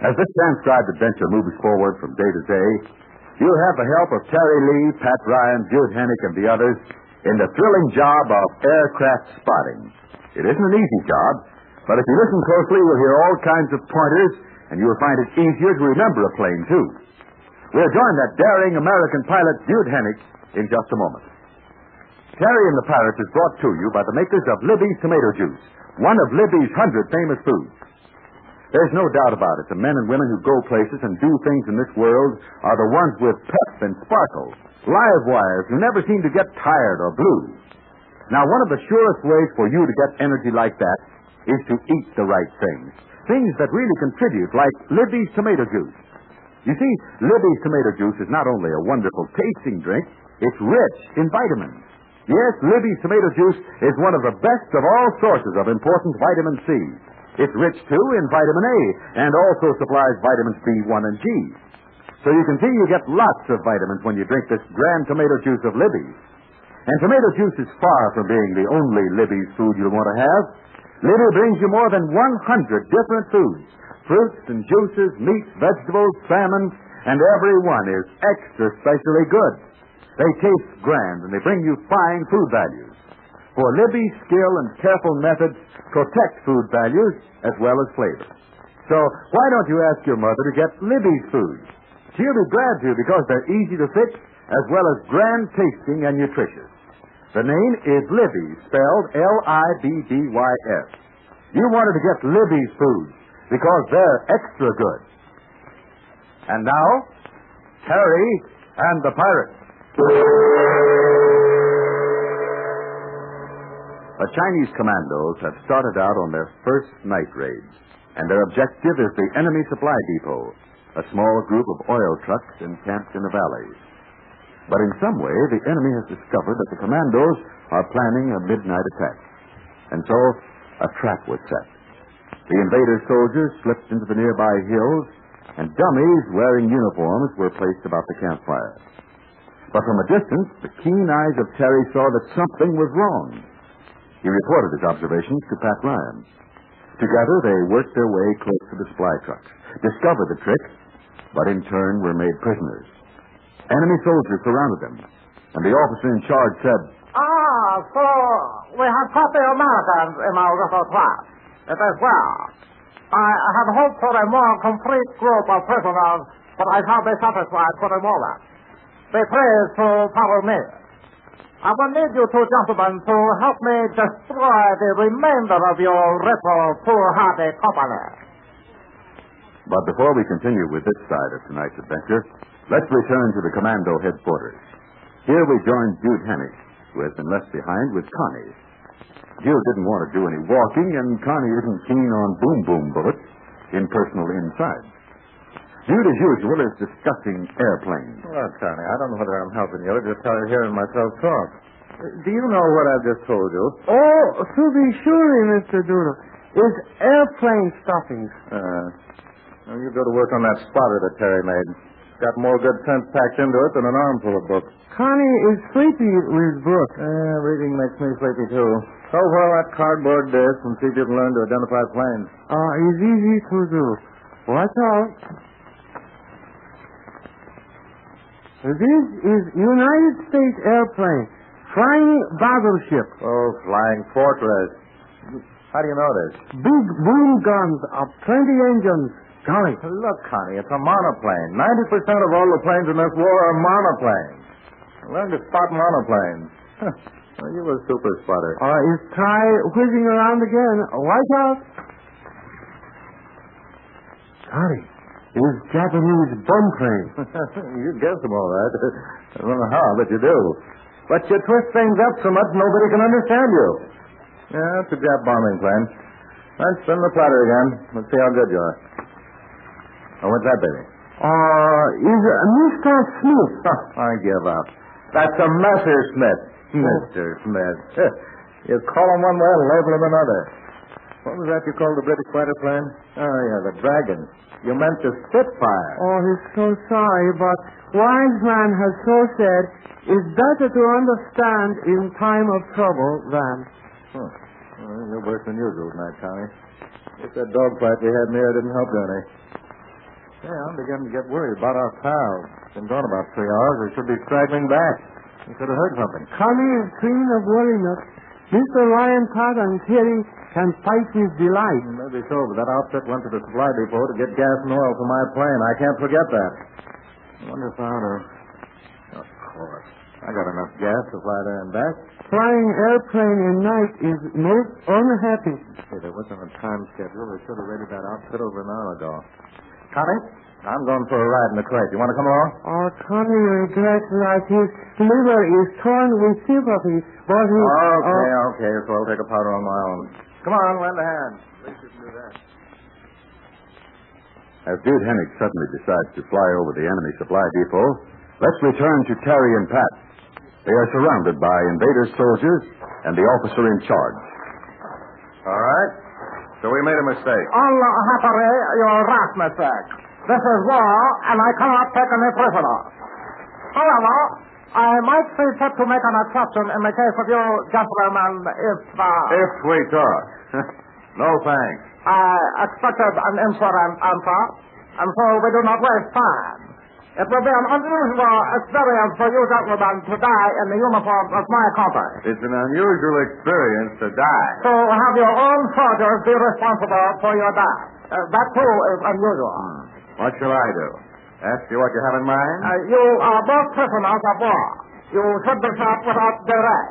As this transcribed adventure moves forward from day to day, you'll have the help of Terry Lee, Pat Ryan, Jude Hennick, and the others in the thrilling job of aircraft spotting. It isn't an easy job, but if you listen closely, you'll hear all kinds of pointers, and you'll find it easier to remember a plane, too. We'll join that daring American pilot, Jude Hennick, in just a moment. Terry and the Pirates is brought to you by the makers of Libby's Tomato Juice, one of Libby's 100 famous foods. There's no doubt about it. The men and women who go places and do things in this world are the ones with pep and sparkle, live wires who never seem to get tired or blue. Now, one of the surest ways for you to get energy like that is to eat the right things. Things that really contribute, like Libby's Tomato Juice. You see, Libby's Tomato Juice is not only a wonderful tasting drink, it's rich in vitamins. Yes, Libby's Tomato Juice is one of the best of all sources of important vitamin C. It's rich, too, in vitamin A, and also supplies vitamins B1 and G. So you can see you get lots of vitamins when you drink this grand tomato juice of Libby's. And tomato juice is far from being the only Libby's food you'll want to have. Libby brings you more than 100 different foods. Fruits and juices, meats, vegetables, salmon, and every one is extra specially good. They taste grand, and they bring you fine food values. For Libby's skill and careful methods protect food values as well as flavor. So why don't you ask your mother to get Libby's foods? She'll be glad to because they're easy to fix as well as grand tasting and nutritious. The name is Libby's, spelled L-I-B-B-Y-S. You wanted to get Libby's foods because they're extra good. And now, Terry and the Pirates. The Chinese commandos have started out on their first night raids, and their objective is the enemy supply depot, a small group of oil trucks encamped in the valleys. But in some way, the enemy has discovered that the commandos are planning a midnight attack, and so a trap was set. The invader soldiers slipped into the nearby hills, and dummies wearing uniforms were placed about the campfire. But from a distance, the keen eyes of Terry saw that something was wrong. He reported his observations to Pat Ryan. Together, they worked their way close to the supply trucks, discovered the trick, but in turn were made prisoners. Enemy soldiers surrounded them, and the officer in charge said, So we have caught the Americans in our little trap. It is well. I had hoped for a more complete group of prisoners, but I shall be satisfied for the moment. Be pleased to follow me. I will need you two gentlemen to help me destroy the remainder of your little foolhardy company. But before we continue with this side of tonight's adventure, let's return to the commando headquarters. Here we join Jude Hennick, who has been left behind with Connie. Jude didn't want to do any walking, and Connie isn't keen on boom-boom bullets in personal inside. Jude, as usual, is discussing airplanes. Well, Connie, I don't know whether I'm helping you or just hearing myself talk. Do you know what I've just told you? Oh, to be sure, Mr. Doodle. Is airplane stuffing. Well, you go to work on that spotter that Terry made. It's got more good sense packed into it than an armful of books. Connie is sleepy with books. Reading makes me sleepy, too. So, well, that cardboard disc and see if you can learn to identify planes. It's easy to do. Watch out. This is United States airplane, flying battleship. Oh, flying fortress. How do you know this? Big boom guns of 20 engines. Golly. Look, Connie, it's a monoplane. 90% of all the planes in this war are monoplanes. Learn to spot monoplanes. Well, you a super spotter. Try whizzing around again. Watch out. Golly. Is Japanese bomb plane. You guessed them all right. I don't know how, but you do. But you twist things up so much nobody can understand you. Yeah, it's a Jap bombing plane. Let's spin the platter again. Let's see how good you are. Oh, what's that, baby? Is Mr. Smith. I give up. That's a Messerschmitt. Mr. Smith. You call him one way and label him another. What was that you called the British fighter plane? Oh, yeah, the Dragon. You meant the Spitfire. He's so sorry, but wise man has so said, it's better to understand in time of trouble than... Well, you're worse than usual tonight, Connie. If that dogfight we had in here didn't help you any. Yeah, I'm beginning to get worried about our pals. Been gone about 3 hours. They should be straggling back. We could have heard something. Connie is clean of worriness. Mr. Ryan, Todd, and Terry can fight with delight. Maybe so, but that outfit went to the supply depot to get gas and oil for my plane. I can't forget that. I wonder if I ought to... Of course. I got enough gas to fly there and back. Flying airplane at night is most unhappy. Hey, there wasn't a time schedule. They should have raided that outfit over an hour ago. Connie, I'm going for a ride in the crate. You want to come along? Oh, Connie regrets that his liver is torn with sympathy, but he... Okay, so I'll take a powder on my own. Come on, lend a hand. At least you can do that. As Jude Hennick suddenly decides to fly over the enemy supply depot, let's return to Terry and Pat. They are surrounded by invader soldiers and the officer in charge. All right. So we made a mistake. Unhappily, you're right, mistake. This is war, and I cannot take any prisoners. However, I might see fit to make an exception in the case of you gentlemen if... If we talk. No thanks. I expected an insolent answer, and so we do not waste time. It will be an unusual experience for you gentlemen to die in the uniform of my company. It's an unusual experience to die. So have your own soldiers be responsible for your death. That, too, is unusual. What shall I do? Ask you what you have in mind? You are both prisoners of war. You should be shot without delay.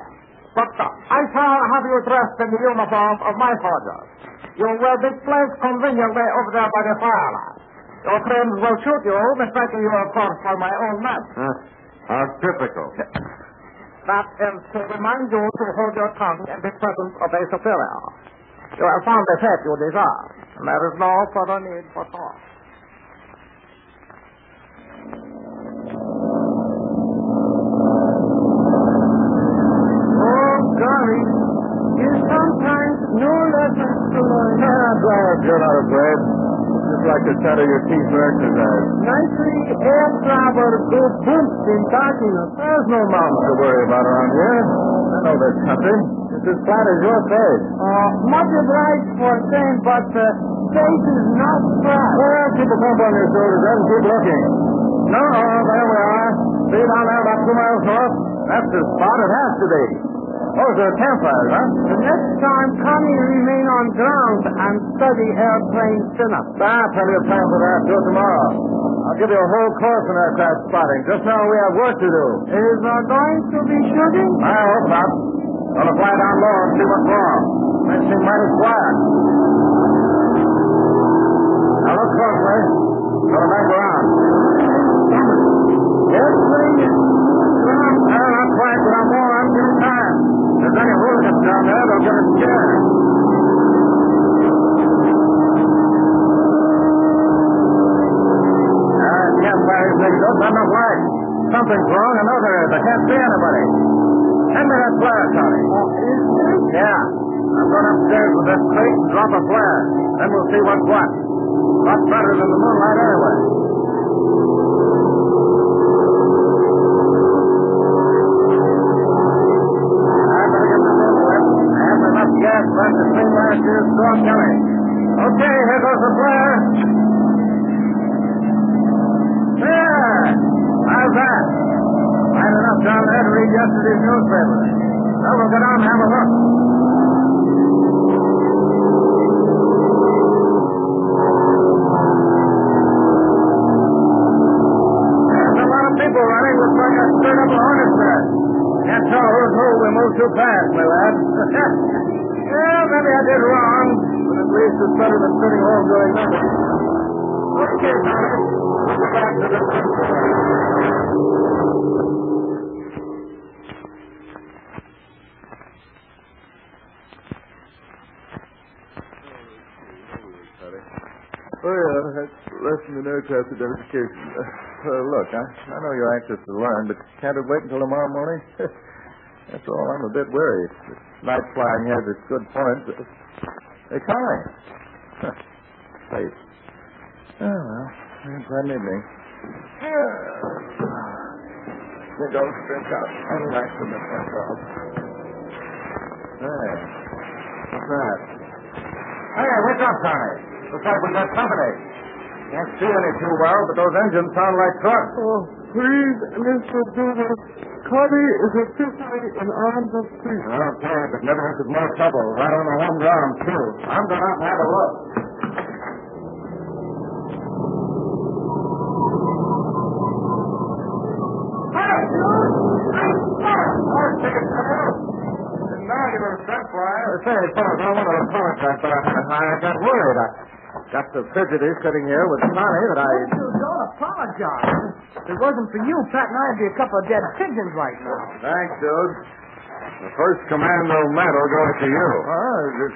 But I shall have you dressed in the uniform of my soldiers. You will be placed conveniently over there by the firelight. Your friends will shoot you, mistaking you, of course, for my own men. How typical. That is to remind you to hold your tongue in the presence of a superior. You have found the fate you deserve, and there is no further need for talk. Oh, golly. There's sometimes no lessons to learn. That's right. You're not afraid. Just like to settle your teeth for exercise. Nicely air travel go boots in darkness. There's no mountains to worry about around here. I know this country. It's as flat as your face. Much obliged for saying, but the face is not flat. Well, keep a thumb on your shoulders then and keep looking. No, there we are. See down there about 2 miles north? That's the spot it has to be. Those are campfires, huh? The next time, Connie remain on ground and study airplane chin-up. Plenty of time for that. Do it tomorrow. I'll give you a whole course in aircraft spotting. Just now we have work to do. Is there going to be shooting? I hope not. Gonna fly down low and see what's wrong. May seem mighty quiet. Now look closely. Gonna bang around. Airplane is ground. Not quite, but I'm more on your time. If there's any hooligans down there, they'll get us scared. Campfires make good, but not light. Something's wrong, I know there is. I can't see anybody. Hand me that flare, Connie. Yeah. I'm going upstairs with this crate and drop a flare. Then we'll see what's what. Lot better than the moonlight anyway. I better get this over with. I haven't enough gas left to clean last year's storm Kelly. Okay, here goes the flare. There! How's that? Find enough down there to read yesterday's newspaper. Well, we'll go down and have a look. There's a lot of people running. Looks like a stirred up a hornet's nest. Can't tell who's who. We moved too fast, my lad. Yeah, maybe I did wrong, but at least it's better than sitting home doing nothing. Okay, Connie. We'll go back to the... Oh, yeah, that's lesson in aircraft identification. Look, I know you're anxious to learn, but can't it wait until tomorrow morning? That's all. I'm a bit weary. Night flying has its good points. Hey, Connie. Face. Oh, well, pardon me. You go stretch out and relax a bit myself. There. What's that? Hey, wake up, Connie. Looks like we got company. Can't see any too well, but those engines sound like trucks. Oh, please, Mr. Doodle. Connie is officially in arms of peace. Okay, but never had more trouble. Right on the home ground, too. I'm going out and have a look. Say, fellas, I want to apologize, but I got worried. I got so fidgety sitting here with Connie that I... Don't apologize. If it wasn't for you, Pat and I'd be a couple of dead pigeons right now. Thanks, dude. The first commando medal goes to you.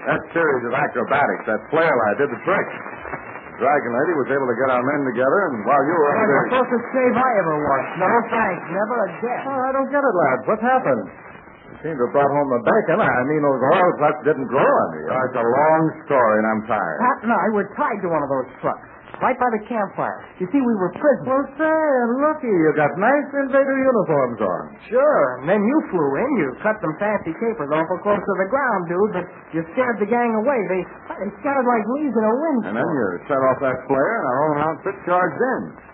That series of acrobatics, that flail I did the trick. The Dragon Lady was able to get our men together, and while you were up there... The closest shave I ever watched. No thanks. Never again. Oh, I don't get it, lads. What's happened? You seem to have brought home the bacon. I mean, those oil trucks didn't grow on you. It's a long story, and I'm tired. Pat and I were tied to one of those trucks, right by the campfire. You see, we were prisoners. Well, say, looky, you got nice invader uniforms on. Sure, and then you flew in. You cut some fancy capers awful close to the ground, dude, but you scared the gang away. They scattered like leaves in a windstorm. And then you set off that flare, and our own outfit charged in.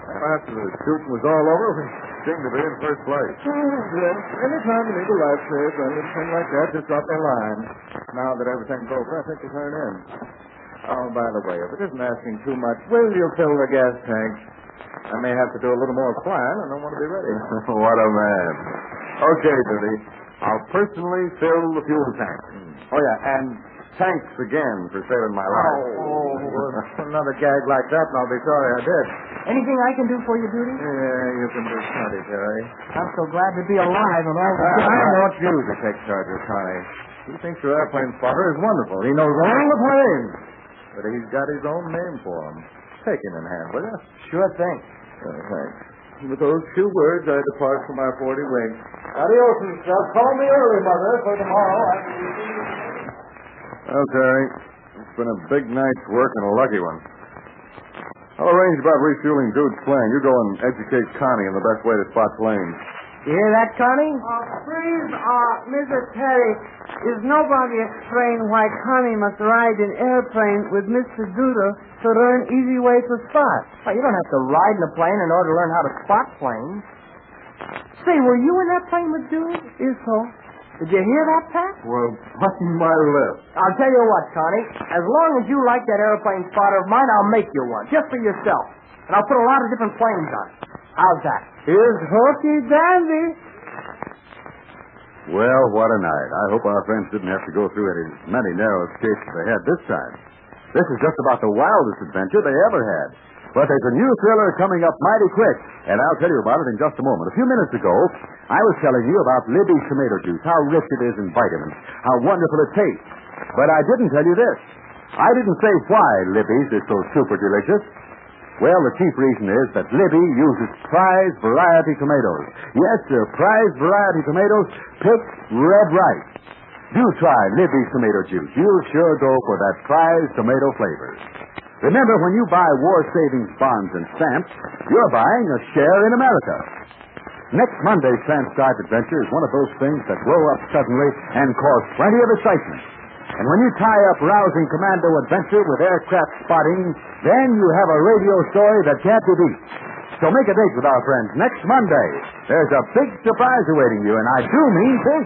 After the shooting was all over, we seemed to be in first place. Yes. Anytime you need a life save or anything like that, just drop their line. Now that everything's over, I think we'll turn in. Oh, by the way, if it isn't asking too much, will you fill the gas tank? I may have to do a little more flying, and I want to be ready. What a man. Okay, Duty. I'll personally fill the fuel tank. Oh, yeah, and thanks again for saving my life. Another gag like that, and I'll be sorry I did. Anything I can do for you, Duty? Yeah, you can do plenty, Terry. I'm so glad to be alive and all that. I want you to take charge of Connie. He thinks your airplane spotter is wonderful. He knows all the planes. But he's got his own name for him. Take him in hand, will you? Sure thing. Thanks. With those few words, I depart from my 40 wing. Adios, and stuff. Call me early, Mother, for tomorrow. Well, Terry, it's been a big night's work and a lucky one. I'll arrange about refueling Dude's plane. You go and educate Connie on the best way to spot planes. You hear that, Connie? Please, Mr. Terry, is nobody explain why Connie must ride an airplane with Mr. Doodle to learn easy way to spot? Well, you don't have to ride in a plane in order to learn how to spot planes. Say, were you in that plane with Doodle? Is so? Did you hear that, Pat? Well, button my lips. I'll tell you what, Connie. As long as you like that airplane spotter of mine, I'll make you one, just for yourself. And I'll put a lot of different planes on it. How's that? Is hokey dandy. Well, what a night. I hope our friends didn't have to go through as many narrow escapes as they had this time. This is just about the wildest adventure they ever had. But there's a new thriller coming up mighty quick, and I'll tell you about it in just a moment. A few minutes ago, I was telling you about Libby's tomato juice, how rich it is in vitamins, how wonderful it tastes. But I didn't tell you this. I didn't say why Libby's is so super delicious. Well, the chief reason is that Libby uses prize variety tomatoes. Yes, sir, prize variety tomatoes picked red right. Do try Libby's tomato juice. You'll sure go for that prize tomato flavor. Remember, when you buy war savings bonds and stamps, you're buying a share in America. Next Monday's transcribed adventure is one of those things that blow up suddenly and cause plenty of excitement. And when you tie up rousing commando adventure with aircraft spotting, then you have a radio story that can't be beat. So make a date with our friends next Monday. There's a big surprise awaiting you, and I do mean big.